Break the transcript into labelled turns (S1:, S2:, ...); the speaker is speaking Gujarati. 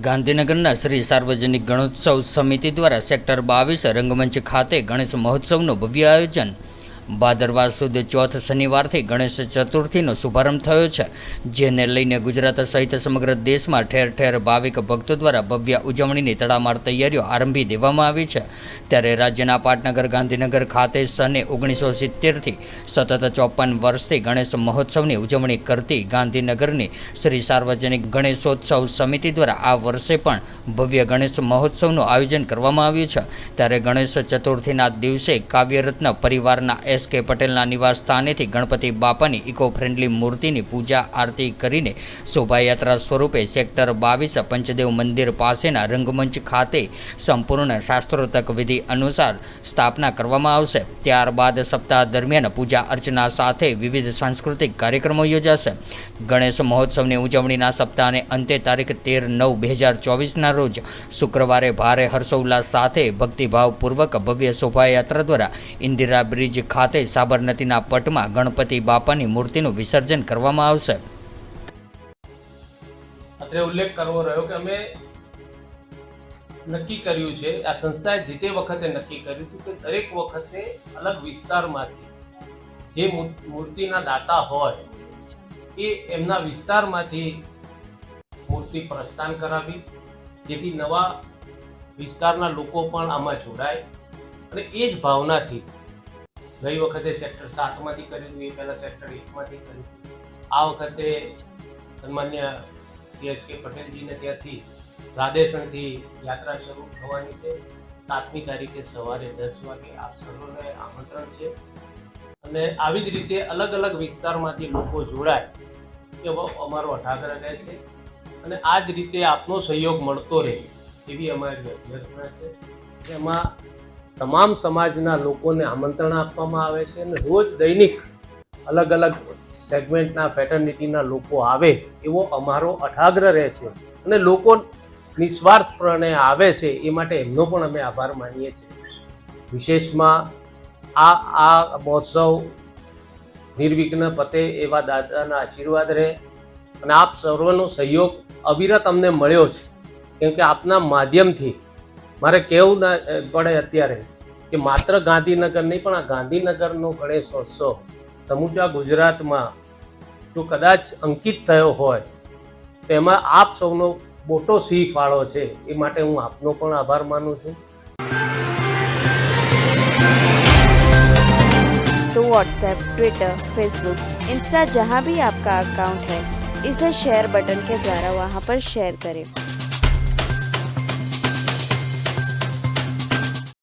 S1: ગાંધીનગરના શ્રી સાર્વજનિક ગણોત્સવ સમિતિ દ્વારા સેક્ટર 22 રંગમંચ ખાતે ગણેશ મહોત્સવનું ભવ્ય આયોજન। ભાદરવા સુદ ચોથ શનિવારથી ગણેશ ચતુર્થીનો શુભારંભ થયો છે, જેને લઈને ગુજરાત સહિત સમગ્ર દેશમાં ઠેર ઠેર ભાવિક ભક્તો દ્વારા ભવ્ય ઉજવણીની તડામાર તૈયારીઓ આરંભી દેવામાં આવી છે। ત્યારે રાજ્યના પાટનગર ગાંધીનગર ખાતે સને 1970થી સતત 54 વર્ષથી ગણેશ મહોત્સવની ઉજવણી કરતી ગાંધીનગરની શ્રી સાર્વજનિક ગણેશોત્સવ સમિતિ દ્વારા આ વર્ષે પણ ભવ્ય ગણેશ મહોત્સવનું આયોજન કરવામાં આવ્યું છે। ત્યારે ગણેશ ચતુર્થીના દિવસે કાવ્યરત્ન પરિવારના એસ.કે. પટેલના નિવાસ સ્થાનેથી ગણપતિ બાપાની ઇકો ફ્રેન્ડલી મૂર્તિની પૂજા આરતી કરીને શોભાયાત્રા સ્વરૂપે સેક્ટર 22 પંચદેવ મંદિર પાસેના રંગમંચ ખાતે સંપૂર્ણ શાસ્ત્રોક્ત વિધિ અનુસાર સ્થાપના કરવામાં આવશે। ત્યારબાદ સપ્તાહ દરમિયાન પૂજા અર્ચના સાથે વિવિધ સાંસ્કૃતિક કાર્યક્રમો યોજાશે। ગણેશ મહોત્સવની ઉજવણીના સપ્તાહને અંતે તારીખ 13/9/2024ના રોજ શુક્રવારે ભારે હર્ષોલ્લાસ સાથે ભક્તિભાવપૂર્વક ભવ્ય શોભાયાત્રા દ્વારા ઇન્દિરા બ્રિજ ખાતે સાબરમતીના પટમાં ગણપતિ બાપાની મૂર્તિનું વિસર્જન કરવામાં આવશે।
S2: અત્રે ઉલ્લેખ કરવો રહ્યો કે અમે નક્કી કર્યું છે, આ સંસ્થાએ જે તે વખતે નક્કી કર્યું હતું કે દરેક વખતે અલગ વિસ્તારમાંથી જે મૂર્તિના દાતા હોય એ એમના વિસ્તારમાંથી મૂર્તિ પ્રસ્થાન કરાવી, જેથી નવા વિસ્તારના લોકો પણ આમાં જોડાય। અને એ જ ભાવનાથી ગઈ વખતે સેક્ટર 7માંથી કર્યું હતું, એ પહેલાં સેક્ટર 1માંથી કર્યું હતું। આ વખતે સન્માન્ય એસ.કે. પટેલજીને ત્યાંથી રાધેસણથી યાત્રા શરૂ થવાની છે। 7મી તારીખે સવારે 10 વાગે આપ સર્વને આમંત્રણ છે। અને આવી જ રીતે અલગ અલગ વિસ્તારમાંથી લોકો જોડાય એવો અમારો અઠાગ્રહ રહે છે। અને આ જ રીતે આપનો સહયોગ મળતો રહે એવી અમારી અભ્યર્થના છે। એમાં તમામ સમાજના લોકોને આમંત્રણ આપવામાં આવે છે અને રોજ દૈનિક અલગ અલગ સેગમેન્ટના ફેટર્નિટીના લોકો આવે એવો અમારો અઠાગ્રહ રહે છે। અને લોકો નિસ્વાર્થપણે આવે છે એ માટે એમનો પણ અમે આભાર માનીએ છીએ। વિશેષમાં આ મહોત્સવ નિર્વિઘ્ન પતે એવા દાદાના આશીર્વાદ રહે અને આપ સર્વનો સહયોગ અવિરત અમને મળ્યો છે, કેમ કે આપના માધ્યમથી મારે કહેવું ના પડે અત્યારે કે માત્ર ગાંધીનગર નહીં પણ આ ગાંધીનગરનો ગણેશોત્સવ સમૂચા ગુજરાતમાં જો કદાચ અંકિત થયો હોય તો એમાં આપ સૌનો મોટો સિંહ ફાળો છે। એ માટે હું આપનો પણ આભાર માનું છું।
S3: तो व्हाट्सएप, ट्विटर, फेसबुक, इंस्टा जहाँ भी आपका अकाउंट है, इसे शेयर बटन के द्वारा वहाँ पर शेयर करें।